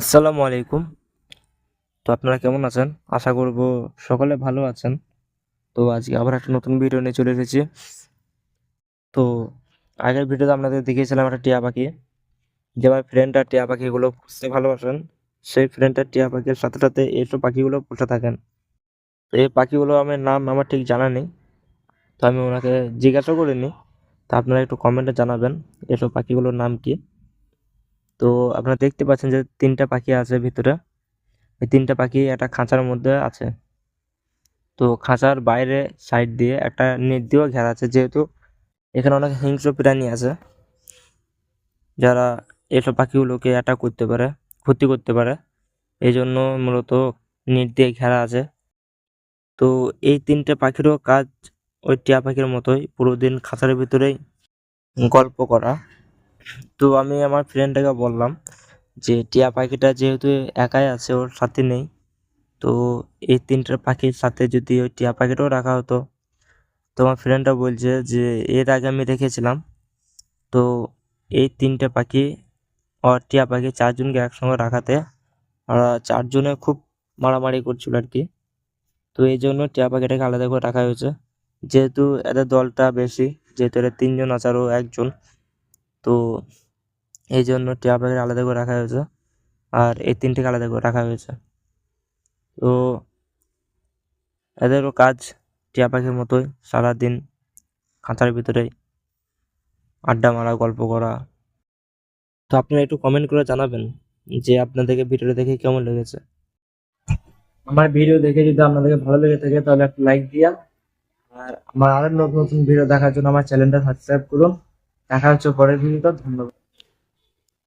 আসসালামু আলাইকুম। তো আপনারা কেমন আছেন? আশা করব সকলে ভালো আছেন। তো আজকে আবার একটা নতুন ভিডিও নিয়ে চলে এসেছি। তো আগের ভিডিওতে আপনাদের দেখিয়েছিলাম একটা টিয়া পাখি। যে আমার ফ্রেন্ডটা টিয়া পাখিগুলো পুষতে ভালোবাসেন। সেই ফ্রেন্ডটা টিয়া পাখির সাথে সাথে এইসব পাখিগুলো পুষে থাকেন। তো এই পাখিগুলো আমার নাম আমার ঠিক জানা নেই। তো আমি ওনাকে জিজ্ঞাসা করিনি। তা আপনারা একটু কমেন্টে জানাবেন এসব পাখিগুলোর নাম কি। তো আপনারা দেখতে পাচ্ছেন যে 3টা পাখি আছে ভিতরে। এই 3টা পাখি একটা খাঁচার মধ্যে আছে। তো খাঁচার বাইরে সাইড দিয়ে একটা নেট দিয়েও ঘেরা আছে, যেহেতু এখানে অনেক হিংস্র প্রাণী আছে যারা এসব পাখিগুলোকে অ্যাটাক করতে পারে, ক্ষতি করতে পারে। এই জন্য মূলত নেট দিয়ে ঘেরা আছে। তো এই 3টে পাখিরও কাজ ওই টিয়া পাখির মতোই, পুরো দিন খাঁচার ভিতরেই গল্প করা। তো আমি আমার ফ্রেন্ডটাকে বললাম যে টিয়া পাখিটা যেহেতু একাই আছে, ওর সাথে নেই, তো এই 3টে পাখির সাথে যদি ওই টিয়া পাখিটাও রাখা হতো। তো আমার ফ্রেন্ডটা বলছে যে এর আগে আমি রেখেছিলাম, তো এই 3টে পাখি আর টিয়া পাখি 4জনকে একসঙ্গে রাখাতে ওরা 4জনে খুব মারামারি করছিল আর কি। তো এই জন্য টিয়া পাখিটাকে আলাদা করে রাখা হয়েছে, যেহেতু এদের দলটা বেশি, যেহেতু এরা 3জন আছে আরও একজন। তো এই জন্য টিয়া পাখির আলাদা করে রাখা হয়েছে, আর এই 3টিকে আলাদা করে রাখা হয়েছে। তো এদেরও কাজ টিয়া পাখির মতোই, সারাদিন খাঁচার ভিতরে আড্ডা মারা, গল্প করা। তো আপনারা একটু কমেন্ট করে জানাবেন যে আপনাদেরকে ভিডিওটা দেখে কেমন লেগেছে। আমার ভিডিও দেখে যদি আপনাদেরকে ভালো লেগে থাকে তাহলে একটা লাইক দিয়া, আর আমার আরো নতুন নতুন ভিডিও দেখার জন্য আমার চ্যানেলটা সাবস্ক্রাইব করুন। দেখা হচ্ছে পরের ভিডিওতে। ধন্যবাদ।